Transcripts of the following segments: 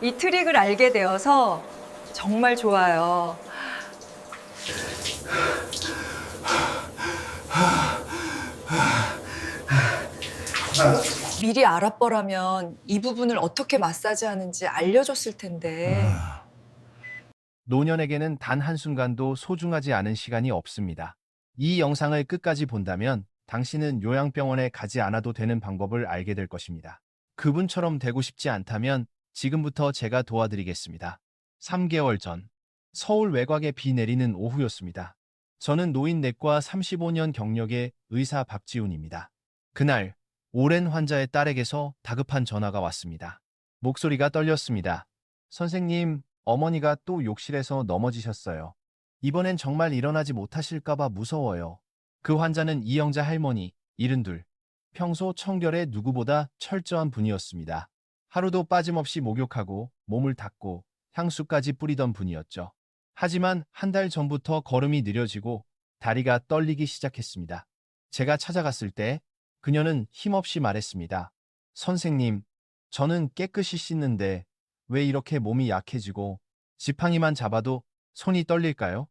이 트릭을 알게 되어서 정말 좋아요. 미리 알아보라면 이 부분을 어떻게 마사지하는지 알려줬을 텐데. 노년에게는 단 한순간도 소중하지 않은 시간이 없습니다. 이 영상을 끝까지 본다면 당신은 요양병원에 가지 않아도 되는 방법을 알게 될 것입니다. 그분처럼 되고 싶지 않다면 지금부터 제가 도와드리겠습니다. 3개월 전, 서울 외곽에 비 내리는 오후였습니다. 저는 노인 내과 35년 경력의 의사 박지훈입니다. 그날, 오랜 환자의 딸에게서 다급한 전화가 왔습니다. 목소리가 떨렸습니다. 선생님, 어머니가 또 욕실에서 넘어지셨어요. 이번엔 정말 일어나지 못하실까봐 무서워요. 그 환자는 이영자 할머니, 72. 평소 청결에 누구보다 철저한 분이었습니다. 하루도 빠짐없이 목욕하고 몸을 닦고 향수까지 뿌리던 분이었죠. 하지만 한 달 전부터 걸음이 느려지고 다리가 떨리기 시작했습니다. 제가 찾아갔을 때 그녀는 힘없이 말했습니다. 선생님, 저는 깨끗이 씻는데 왜 이렇게 몸이 약해지고 지팡이만 잡아도 손이 떨릴까요?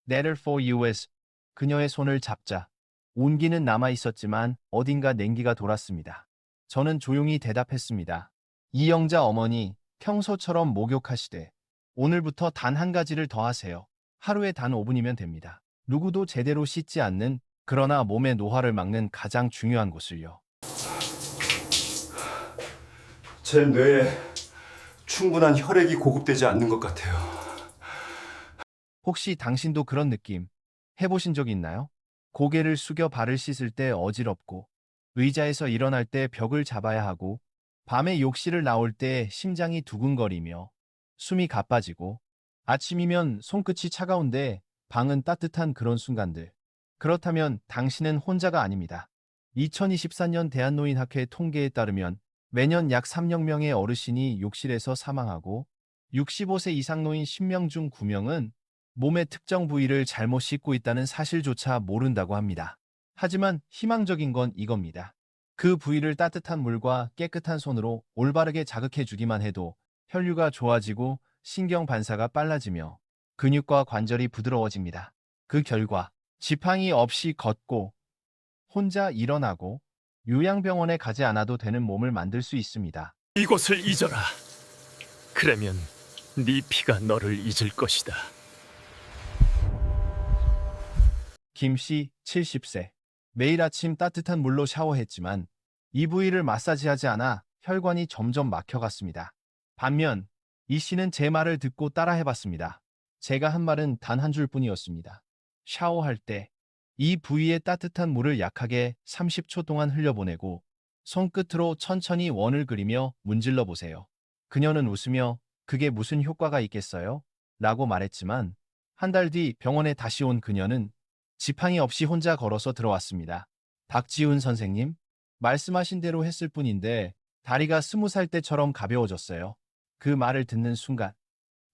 Letter for US. 그녀의 손을 잡자 온기는 남아 있었지만 어딘가 냉기가 돌았습니다. 저는 조용히 대답했습니다. 이영자 어머니, 평소처럼 목욕하시되 오늘부터 단 한 가지를 더 하세요. 하루에 단 5분이면 됩니다. 누구도 제대로 씻지 않는, 그러나 몸의 노화를 막는 가장 중요한 곳을요. 제 뇌에 충분한 혈액이 공급되지 않는 것 같아요. 혹시 당신도 그런 느낌 해보신 적 있나요? 고개를 숙여 발을 씻을 때 어지럽고, 의자에서 일어날 때 벽을 잡아야 하고, 밤에 욕실을 나올 때 심장이 두근거리며, 숨이 가빠지고, 아침이면 손끝이 차가운데 방은 따뜻한 그런 순간들. 그렇다면 당신은 혼자가 아닙니다. 2024년 대한노인학회 통계에 따르면 매년 약 3억 명의 어르신이 욕실에서 사망하고, 65세 이상 노인 10명 중 9명은 몸의 특정 부위를 잘못 씻고 있다는 사실조차 모른다고 합니다. 하지만 희망적인 건 이겁니다. 그 부위를 따뜻한 물과 깨끗한 손으로 올바르게 자극해 주기만 해도 혈류가 좋아지고 신경 반사가 빨라지며 근육과 관절이 부드러워집니다. 그 결과 지팡이 없이 걷고 혼자 일어나고 요양병원에 가지 않아도 되는 몸을 만들 수 있습니다. 이곳을 잊어라. 그러면 네 피가 너를 잊을 것이다. 김씨 70세. 매일 아침 따뜻한 물로 샤워했지만 이 부위를 마사지하지 않아 혈관이 점점 막혀갔습니다. 반면 이 씨는 제 말을 듣고 따라해봤습니다. 제가 한 말은 단 한 줄뿐이었습니다. 샤워할 때 이 부위에 따뜻한 물을 약하게 30초 동안 흘려보내고 손끝으로 천천히 원을 그리며 문질러 보세요. 그녀는 웃으며 그게 무슨 효과가 있겠어요? 라고 말했지만 한 달 뒤 병원에 다시 온 그녀는 지팡이 없이 혼자 걸어서 들어왔습니다. 박지훈 선생님, 말씀하신 대로 했을 뿐인데 다리가 20살 때처럼 가벼워졌어요. 그 말을 듣는 순간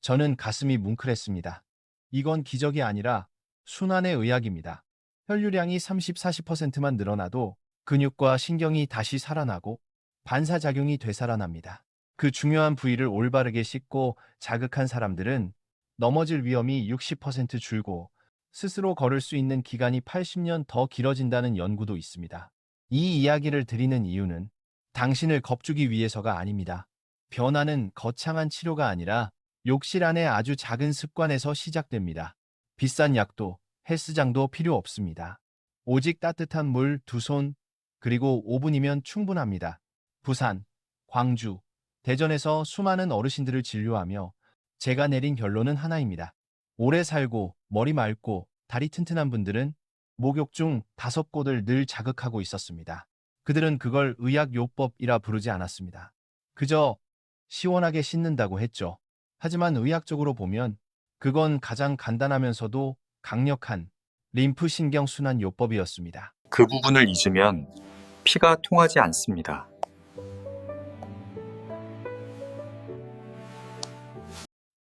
저는 가슴이 뭉클했습니다. 이건 기적이 아니라 순환의 의학입니다. 혈류량이 30-40%만 늘어나도 근육과 신경이 다시 살아나고 반사작용이 되살아납니다. 그 중요한 부위를 올바르게 씻고 자극한 사람들은 넘어질 위험이 60% 줄고 스스로 걸을 수 있는 기간이 80년 더 길어진다는 연구도 있습니다. 이 이야기를 드리는 이유는 당신을 겁주기 위해서가 아닙니다. 변화는 거창한 치료가 아니라 욕실 안의 아주 작은 습관에서 시작됩니다. 비싼 약도 헬스장도 필요 없습니다. 오직 따뜻한 물 2손, 그리고 5분이면 충분합니다. 부산, 광주, 대전에서 수많은 어르신들을 진료하며 제가 내린 결론은 하나입니다. 오래 살고 머리 맑고 다리 튼튼한 분들은 목욕 중 5곳을 늘 자극하고 있었습니다. 그들은 그걸 의학요법이라 부르지 않았습니다. 그저 시원하게 씻는다고 했죠. 하지만 의학적으로 보면 그건 가장 간단하면서도 강력한 림프신경 순환 요법이었습니다. 그 부분을 잊으면 피가 통하지 않습니다.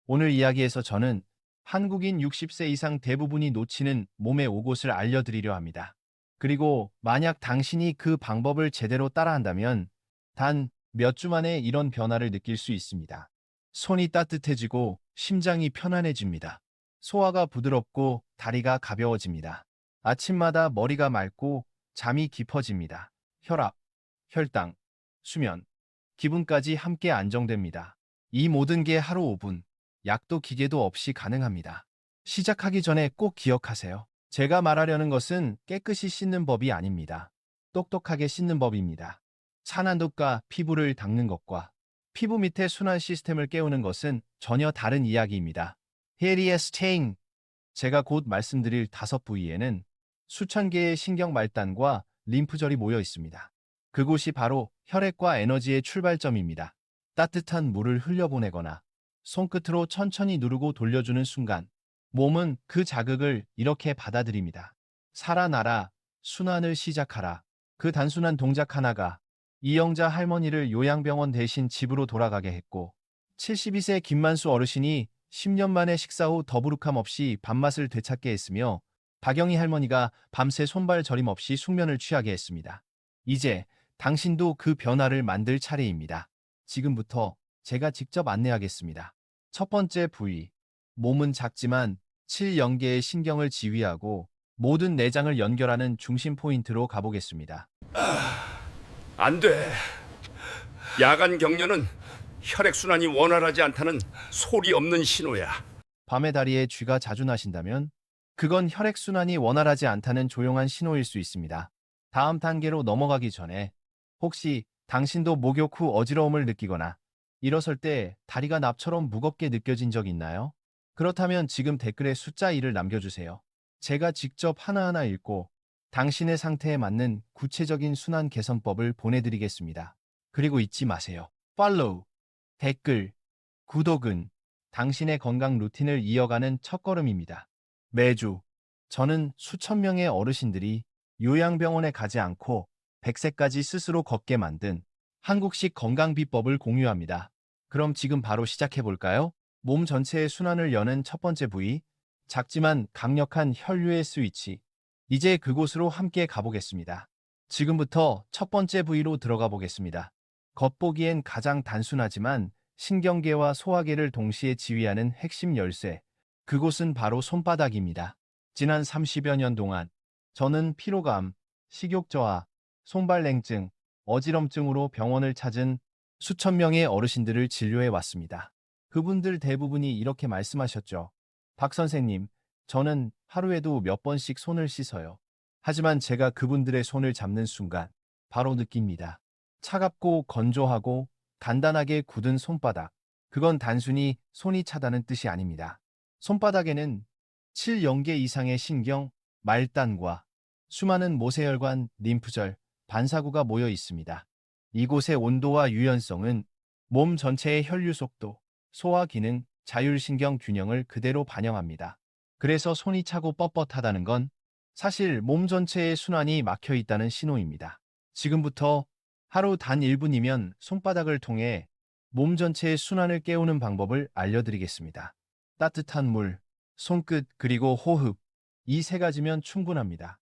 오늘 이야기에서 저는 한국인 60세 이상 대부분이 놓치는 몸의 5곳을 알려드리려 합니다. 그리고 만약 당신이 그 방법을 제대로 따라한다면 단 몇 주 만에 이런 변화를 느낄 수 있습니다. 손이 따뜻해지고 심장이 편안해집니다. 소화가 부드럽고 다리가 가벼워집니다. 아침마다 머리가 맑고 잠이 깊어집니다. 혈압, 혈당, 수면, 기분까지 함께 안정됩니다. 이 모든 게 하루 5분, 약도 기계도 없이 가능합니다. 시작하기 전에 꼭 기억하세요. 제가 말하려는 것은 깨끗이 씻는 법이 아닙니다. 똑똑하게 씻는 법입니다. 산한독과 피부를 닦는 것과 피부 밑에 순환 시스템을 깨우는 것은 전혀 다른 이야기입니다. 헤리의 스테잉, 제가 곧 말씀드릴 5부위에는 수천 개의 신경 말단과 림프절이 모여 있습니다. 그곳이 바로 혈액과 에너지의 출발점입니다. 따뜻한 물을 흘려보내거나 손끝으로 천천히 누르고 돌려주는 순간 몸은 그 자극을 이렇게 받아들입니다. 살아나라, 순환을 시작하라. 그 단순한 동작 하나가 이영자 할머니를 요양병원 대신 집으로 돌아가게 했고 72세 김만수 어르신이 10년 만에 식사 후 더부룩함 없이 밥맛을 되찾게 했으며 박영희 할머니가 밤새 손발 저림 없이 숙면을 취하게 했습니다. 이제 당신도 그 변화를 만들 차례입니다. 지금부터 제가 직접 안내하겠습니다. 첫 번째 부위, 몸은 작지만 7영계의 신경을 지휘하고 모든 내장을 연결하는 중심 포인트로 가보겠습니다. 안 돼. 야간 격려는 혈액순환이 원활하지 않다는 소리 없는 신호야. 밤에 다리에 쥐가 자주 나신다면 그건 혈액순환이 원활하지 않다는 조용한 신호일 수 있습니다. 다음 단계로 넘어가기 전에 혹시 당신도 목욕 후 어지러움을 느끼거나 일어설 때 다리가 납처럼 무겁게 느껴진 적 있나요? 그렇다면 지금 댓글에 숫자 1을 남겨주세요. 제가 직접 하나하나 읽고 당신의 상태에 맞는 구체적인 순환 개선법을 보내드리겠습니다. 그리고 잊지 마세요. 팔로우, 댓글, 구독은 당신의 건강 루틴을 이어가는 첫걸음입니다. 매주 저는 수천 명의 어르신들이 요양병원에 가지 않고 100세까지 스스로 걷게 만든 한국식 건강 비법을 공유합니다. 그럼 지금 바로 시작해볼까요? 몸 전체의 순환을 여는 첫 번째 부위, 작지만 강력한 혈류의 스위치. 이제 그곳으로 함께 가보겠습니다. 지금부터 첫 번째 부위로 들어가 보겠습니다. 겉보기엔 가장 단순하지만 신경계와 소화계를 동시에 지휘하는 핵심 열쇠. 그곳은 바로 손바닥입니다. 지난 30여 년 동안 저는 피로감, 식욕저하, 손발냉증, 어지럼증으로 병원을 찾은 수천 명의 어르신들을 진료해 왔습니다. 그분들 대부분이 이렇게 말씀하셨죠. 박 선생님, 저는 하루에도 몇 번씩 손을 씻어요. 하지만 제가 그분들의 손을 잡는 순간 바로 느낍니다. 차갑고 건조하고 단단하게 굳은 손바닥. 그건 단순히 손이 차다는 뜻이 아닙니다. 손바닥에는 7영계 이상의 신경, 말단과 수많은 모세혈관, 림프절, 반사구가 모여 있습니다. 이곳의 온도와 유연성은 몸 전체의 혈류 속도, 소화 기능, 자율신경 균형을 그대로 반영합니다. 그래서 손이 차고 뻣뻣하다는 건 사실 몸 전체의 순환이 막혀 있다는 신호입니다. 지금부터 하루 단 1분이면 손바닥을 통해 몸 전체의 순환을 깨우는 방법을 알려드리겠습니다. 따뜻한 물, 손끝 그리고 호흡, 이 세 가지면 충분합니다.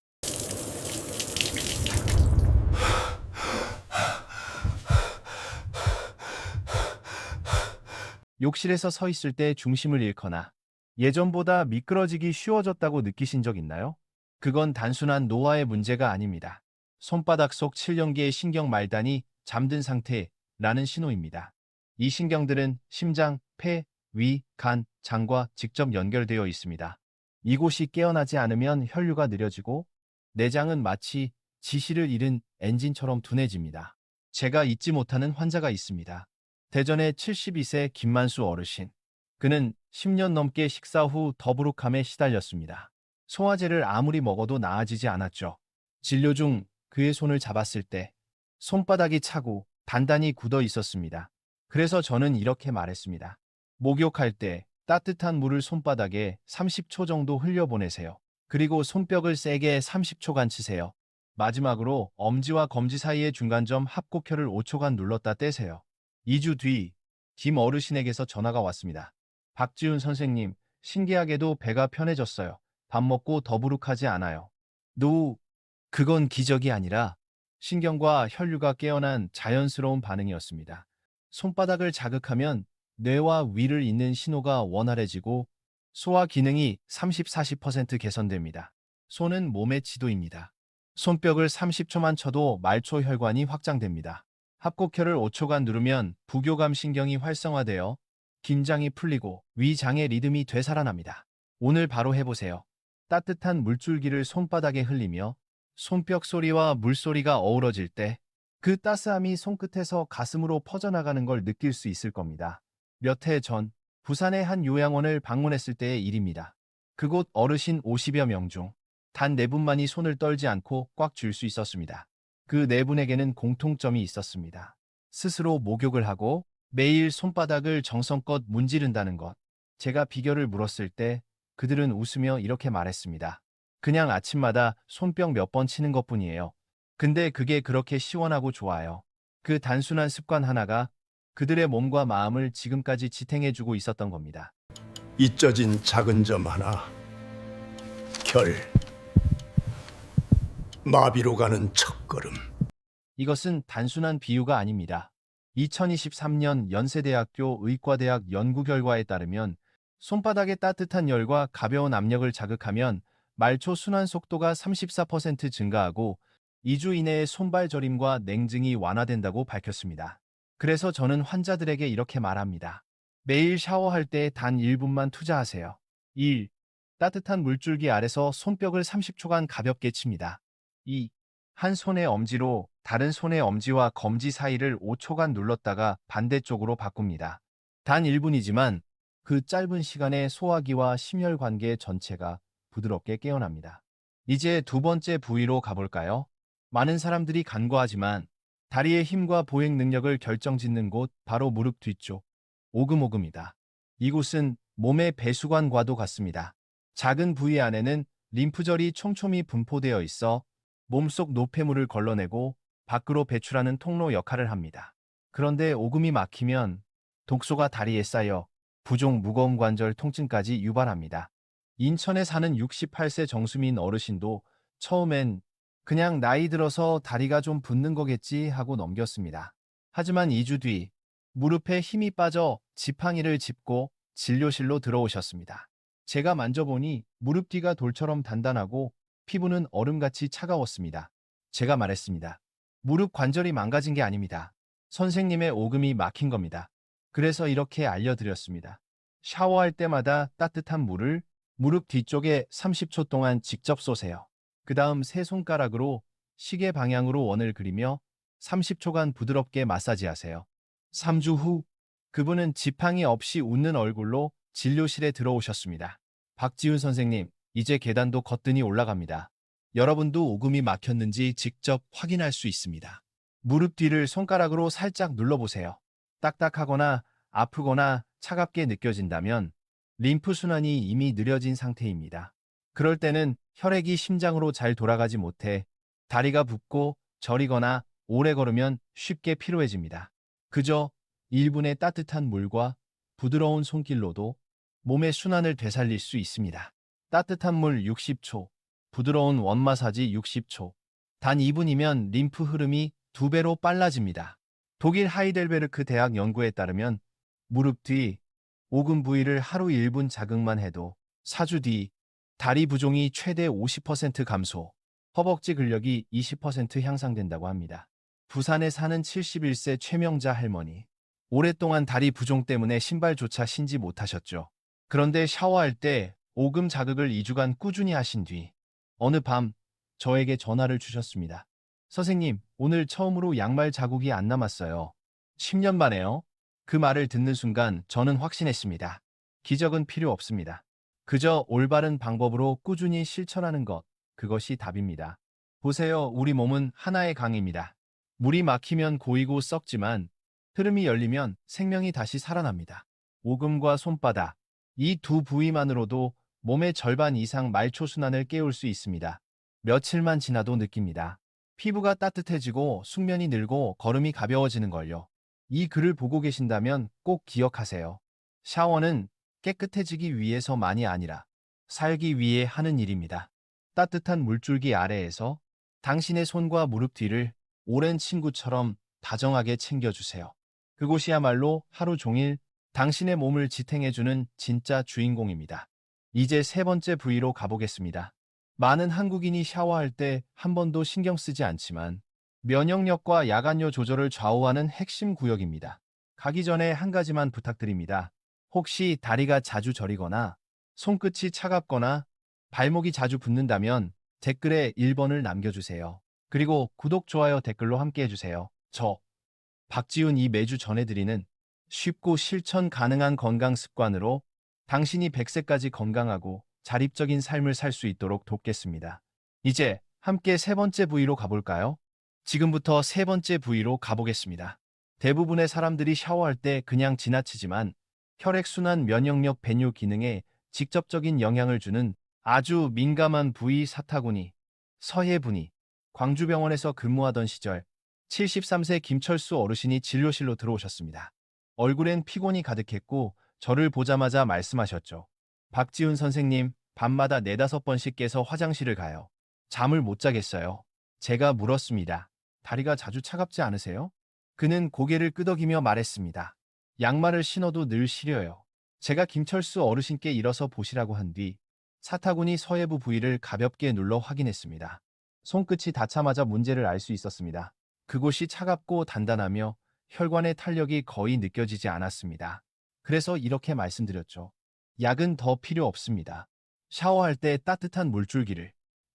욕실에서 서 있을 때 중심을 잃거나 예전보다 미끄러지기 쉬워졌다고 느끼신 적 있나요? 그건 단순한 노화의 문제가 아닙니다. 손바닥 속 7영계의 신경 말단이 잠든 상태라는 신호입니다. 이 신경들은 심장, 폐, 위, 간, 장과 직접 연결되어 있습니다. 이곳이 깨어나지 않으면 혈류가 느려지고 내장은 마치 지시를 잃은 엔진처럼 둔해집니다. 제가 잊지 못하는 환자가 있습니다. 대전의 72세 김만수 어르신. 그는 10년 넘게 식사 후 더부룩함에 시달렸습니다. 소화제를 아무리 먹어도 나아지지 않았죠. 진료 중 그의 손을 잡았을 때 손바닥이 차고 단단히 굳어 있었습니다. 그래서 저는 이렇게 말했습니다. 목욕할 때 따뜻한 물을 손바닥에 30초 정도 흘려보내세요. 그리고 손뼉을 세게 30초간 치세요. 마지막으로 엄지와 검지 사이의 중간점 합곡혈을 5초간 눌렀다 떼세요. 2주 뒤 김 어르신에게서 전화가 왔습니다. 박지훈 선생님, 신기하게도 배가 편해졌어요. 밥 먹고 더부룩하지 않아요. 그건 기적이 아니라 신경과 혈류가 깨어난 자연스러운 반응이었습니다. 손바닥을 자극하면 뇌와 위를 잇는 신호가 원활해지고 소화 기능이 30-40% 개선됩니다. 손은 몸의 지도입니다. 손뼉을 30초만 쳐도 말초 혈관이 확장됩니다. 합곡혈을 5초간 누르면 부교감 신경이 활성화되어 긴장이 풀리고 위장의 리듬이 되살아납니다. 오늘 바로 해보세요. 따뜻한 물줄기를 손바닥에 흘리며 손뼉 소리와 물소리가 어우러질 때 그 따스함이 손끝에서 가슴으로 퍼져나가는 걸 느낄 수 있을 겁니다. 몇 해 전 부산의 한 요양원을 방문했을 때의 일입니다. 그곳 어르신 50여 명 중 단 4분만이 손을 떨지 않고 꽉 쥘 수 있었습니다. 그 4분에게는 공통점이 있었습니다. 스스로 목욕을 하고 매일 손바닥을 정성껏 문지른다는 것. 제가 비결을 물었을 때 그들은 웃으며 이렇게 말했습니다. 그냥 아침마다 손뼉 몇 번 치는 것뿐이에요. 근데 그게 그렇게 시원하고 좋아요. 그 단순한 습관 하나가 그들의 몸과 마음을 지금까지 지탱해주고 있었던 겁니다. 잊혀진 작은 점 하나. 결. 마비로 가는 첫걸음. 이것은 단순한 비유가 아닙니다. 2023년 연세대학교 의과대학 연구 결과에 따르면 손바닥의 따뜻한 열과 가벼운 압력을 자극하면 말초 순환 속도가 34% 증가하고 2주 이내에 손발 저림과 냉증이 완화된다고 밝혔습니다. 그래서 저는 환자들에게 이렇게 말합니다. 매일 샤워할 때 단 1분만 투자하세요. 1. 따뜻한 물줄기 아래서 손뼉을 30초간 가볍게 칩니다. 2. 한 손의 엄지로 다른 손의 엄지와 검지 사이를 5초간 눌렀다가 반대쪽으로 바꿉니다. 단 1분이지만 그 짧은 시간에 소화기와 심혈관계 전체가 부드럽게 깨어납니다. 이제 두 번째 부위로 가볼까요? 많은 사람들이 간과하지만 다리의 힘과 보행 능력을 결정짓는 곳 바로 무릎 뒤쪽 오금오금이다. 이곳은 몸의 배수관과도 같습니다. 작은 부위 안에는 림프절이 촘촘히 분포되어 있어 몸속 노폐물을 걸러내고 밖으로 배출하는 통로 역할을 합니다. 그런데 오금이 막히면 독소가 다리에 쌓여 부종 무거운 관절 통증까지 유발합니다. 인천에 사는 68세 정수민 어르신도 처음엔 그냥 나이 들어서 다리가 좀 붓는 거겠지 하고 넘겼습니다. 하지만 2주 뒤 무릎에 힘이 빠져 지팡이를 짚고 진료실로 들어오셨습니다. 제가 만져보니 무릎 뒤가 돌처럼 단단하고 피부는 얼음같이 차가웠습니다. 제가 말했습니다. 무릎 관절이 망가진 게 아닙니다. 선생님의 오금이 막힌 겁니다. 그래서 이렇게 알려드렸습니다. 샤워할 때마다 따뜻한 물을 무릎 뒤쪽에 30초 동안 직접 쏘세요. 그 다음 세 손가락으로 시계 방향으로 원을 그리며 30초간 부드럽게 마사지하세요. 3주 후 그분은 지팡이 없이 웃는 얼굴로 진료실에 들어오셨습니다. 박지훈 선생님, 이제 계단도 거뜬히 올라갑니다. 여러분도 오금이 막혔는지 직접 확인할 수 있습니다. 무릎 뒤를 손가락으로 살짝 눌러보세요. 딱딱하거나 아프거나 차갑게 느껴진다면 림프 순환이 이미 느려진 상태입니다. 그럴 때는 혈액이 심장으로 잘 돌아가지 못해 다리가 붓고 저리거나 오래 걸으면 쉽게 피로해집니다. 그저 1분의 따뜻한 물과 부드러운 손길로도 몸의 순환을 되살릴 수 있습니다. 따뜻한 물 60초, 부드러운 원마사지 60초. 단 2분이면 림프 흐름이 2배로 빨라집니다. 독일 하이델베르크 대학 연구에 따르면 무릎 뒤 오금 부위를 하루 1분 자극만 해도 4주 뒤 다리 부종이 최대 50% 감소, 허벅지 근력이 20% 향상된다고 합니다. 부산에 사는 71세 최명자 할머니. 오랫동안 다리 부종 때문에 신발조차 신지 못하셨죠. 그런데 샤워할 때 오금 자극을 2주간 꾸준히 하신 뒤 어느 밤 저에게 전화를 주셨습니다. 선생님, 오늘 처음으로 양말 자국이 안 남았어요. 10년 만에요. 그 말을 듣는 순간 저는 확신했습니다. 기적은 필요 없습니다. 그저 올바른 방법으로 꾸준히 실천하는 것, 그것이 답입니다. 보세요, 우리 몸은 하나의 강입니다. 물이 막히면 고이고 썩지만 흐름이 열리면 생명이 다시 살아납니다. 오금과 손바닥, 이 두 부위만으로도 몸의 절반 이상 말초 순환을 깨울 수 있습니다. 며칠만 지나도 느낍니다. 피부가 따뜻해지고 숙면이 늘고 걸음이 가벼워지는 걸요. 이 글을 보고 계신다면 꼭 기억하세요. 샤워는 깨끗해지기 위해서만이 아니라 살기 위해 하는 일입니다. 따뜻한 물줄기 아래에서 당신의 손과 무릎 뒤를 오랜 친구처럼 다정하게 챙겨주세요. 그곳이야말로 하루 종일 당신의 몸을 지탱해주는 진짜 주인공입니다. 이제 세 번째 부위로 가보겠습니다. 많은 한국인이 샤워할 때 한 번도 신경 쓰지 않지만 면역력과 야간뇨 조절을 좌우하는 핵심 구역입니다. 가기 전에 한 가지만 부탁드립니다. 혹시 다리가 자주 저리거나 손끝이 차갑거나 발목이 자주 붓는다면 댓글에 1번을 남겨주세요. 그리고 구독, 좋아요, 댓글로 함께 해주세요. 저 박지훈이 매주 전해드리는 쉽고 실천 가능한 건강 습관으로 당신이 100세까지 건강하고 자립적인 삶을 살 수 있도록 돕겠습니다. 이제 함께 세 번째 부위로 가볼까요? 지금부터 세 번째 부위로 가보겠습니다. 대부분의 사람들이 샤워할 때 그냥 지나치지만 혈액순환, 면역력, 배뇨 기능에 직접적인 영향을 주는 아주 민감한 부위 사타구니, 서해분이 광주병원에서 근무하던 시절 73세 김철수 어르신이 진료실로 들어오셨습니다. 얼굴엔 피곤이 가득했고 저를 보자마자 말씀하셨죠. 박지훈 선생님, 밤마다 4~5번씩 깨서 화장실을 가요. 잠을 못 자겠어요. 제가 물었습니다. 다리가 자주 차갑지 않으세요? 그는 고개를 끄덕이며 말했습니다. 양말을 신어도 늘 시려요. 제가 김철수 어르신께 일어서 보시라고 한 뒤 사타구니 서해부 부위를 가볍게 눌러 확인했습니다. 손끝이 닿자마자 문제를 알 수 있었습니다. 그곳이 차갑고 단단하며 혈관의 탄력이 거의 느껴지지 않았습니다. 그래서 이렇게 말씀드렸죠. 약은 더 필요 없습니다. 샤워할 때 따뜻한 물줄기를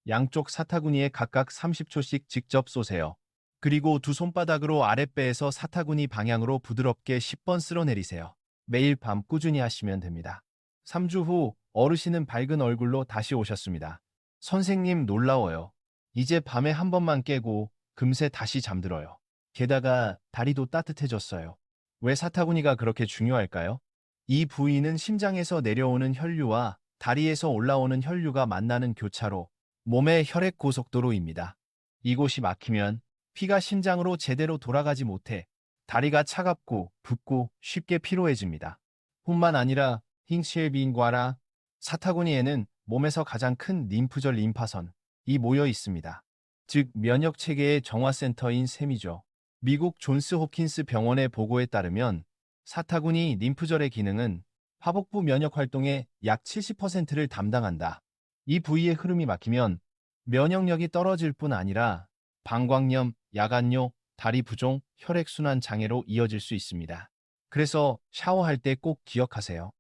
양쪽 사타구니에 각각 30초씩 직접 쏘세요. 그리고 두 손바닥으로 아랫배에서 사타구니 방향으로 부드럽게 10번 쓸어내리세요. 매일 밤 꾸준히 하시면 됩니다. 3주 후 어르신은 밝은 얼굴로 다시 오셨습니다. 선생님, 놀라워요. 이제 밤에 한 번만 깨고 금세 다시 잠들어요. 게다가 다리도 따뜻해졌어요. 왜 사타구니가 그렇게 중요할까요? 이 부위는 심장에서 내려오는 혈류와 다리에서 올라오는 혈류가 만나는 교차로, 몸의 혈액 고속도로입니다. 이곳이 막히면 피가 심장으로 제대로 돌아가지 못해 다리가 차갑고 붓고 쉽게 피로해집니다. 뿐만 아니라 힝실빈과라 사타구니에는 몸에서 가장 큰 림프절 림파선이 모여 있습니다. 즉 면역체계의 정화센터인 셈이죠. 미국 존스 홉킨스 병원의 보고에 따르면 사타구니 림프절의 기능은 하복부 면역 활동의 약 70%를 담당한다. 이 부위의 흐름이 막히면 면역력이 떨어질 뿐 아니라 방광염, 야간뇨, 다리 부종, 혈액순환 장애로 이어질 수 있습니다. 그래서 샤워할 때 꼭 기억하세요.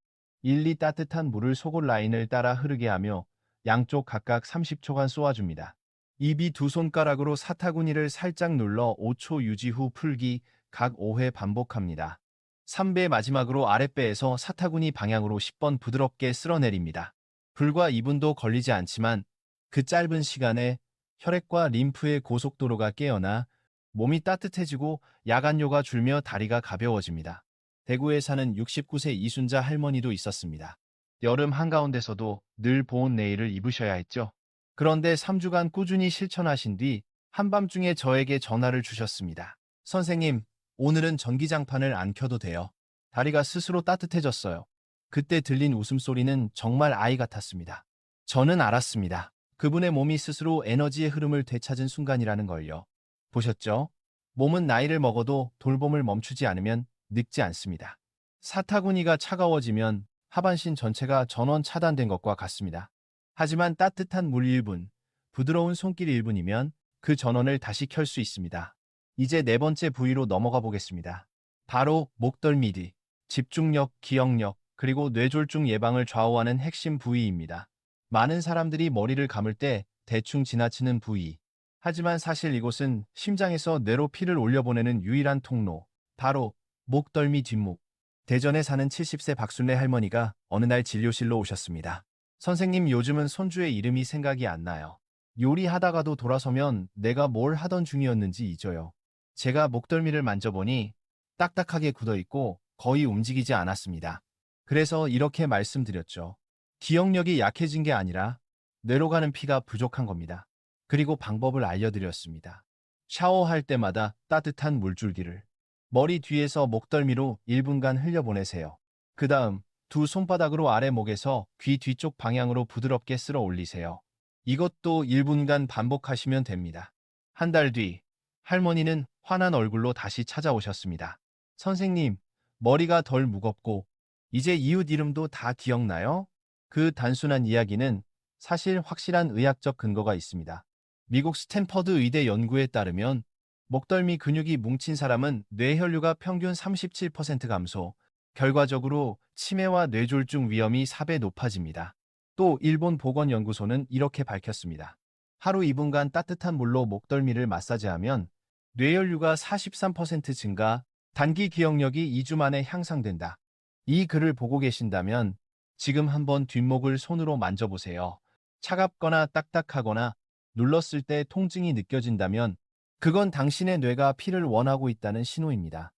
1~2 따뜻한 물을 속옷 라인을 따라 흐르게 하며 양쪽 각각 30초간 쏘아줍니다. 입이 두 손가락으로 사타구니를 살짝 눌러 5초 유지 후 풀기, 각 5회 반복합니다. 3배 마지막으로 아랫배에서 사타구니 방향으로 10번 부드럽게 쓸어내립니다. 불과 2분도 걸리지 않지만 그 짧은 시간에 혈액과 림프의 고속도로가 깨어나 몸이 따뜻해지고 야간뇨가 줄며 다리가 가벼워집니다. 대구에 사는 69세 이순자 할머니도 있었습니다. 여름 한가운데서도 늘 보온 네일을 입으셔야 했죠. 그런데 3주간 꾸준히 실천하신 뒤 한밤중에 저에게 전화를 주셨습니다. 선생님, 오늘은 전기장판을 안 켜도 돼요. 다리가 스스로 따뜻해졌어요. 그때 들린 웃음소리는 정말 아이 같았습니다. 저는 알았습니다. 그분의 몸이 스스로 에너지의 흐름을 되찾은 순간이라는 걸요. 보셨죠? 몸은 나이를 먹어도 돌봄을 멈추지 않으면 늙지 않습니다. 사타구니가 차가워지면 하반신 전체가 전원 차단된 것과 같습니다. 하지만 따뜻한 물 1분, 부드러운 손길 1분이면 그 전원을 다시 켤 수 있습니다. 이제 네 번째 부위로 넘어가 보겠습니다. 바로 목덜미 뒤, 집중력, 기억력, 그리고 뇌졸중 예방을 좌우하는 핵심 부위입니다. 많은 사람들이 머리를 감을 때 대충 지나치는 부위. 하지만 사실 이곳은 심장에서 뇌로 피를 올려보내는 유일한 통로, 바로 목덜미 뒷목. 대전에 사는 70세 박순례 할머니가 어느 날 진료실로 오셨습니다. 선생님, 요즘은 손주의 이름이 생각이 안 나요. 요리하다가도 돌아서면 내가 뭘 하던 중이었는지 잊어요. 제가 목덜미를 만져보니 딱딱하게 굳어있고 거의 움직이지 않았습니다. 그래서 이렇게 말씀드렸죠. 기억력이 약해진 게 아니라 뇌로 가는 피가 부족한 겁니다. 그리고 방법을 알려드렸습니다. 샤워할 때마다 따뜻한 물줄기를 머리 뒤에서 목덜미로 1분간 흘려보내세요. 그 다음 두 손바닥으로 아래목에서 귀 뒤쪽 방향으로 부드럽게 쓸어 올리세요. 이것도 1분간 반복하시면 됩니다. 한 달 뒤 할머니는 환한 얼굴로 다시 찾아오셨습니다. 선생님, 머리가 덜 무겁고 이제 이웃 이름도 다 기억나요? 그 단순한 이야기는 사실 확실한 의학적 근거가 있습니다. 미국 스탠퍼드 의대 연구에 따르면 목덜미 근육이 뭉친 사람은 뇌혈류가 평균 37% 감소, 결과적으로 치매와 뇌졸중 위험이 4배 높아집니다. 또 일본 보건연구소는 이렇게 밝혔습니다. 하루 2분간 따뜻한 물로 목덜미를 마사지하면 뇌혈류가 43% 증가, 단기 기억력이 2주 만에 향상된다. 이 글을 보고 계신다면 지금 한번 뒷목을 손으로 만져보세요. 차갑거나 딱딱하거나 눌렀을 때 통증이 느껴진다면 그건 당신의 뇌가 피를 원하고 있다는 신호입니다.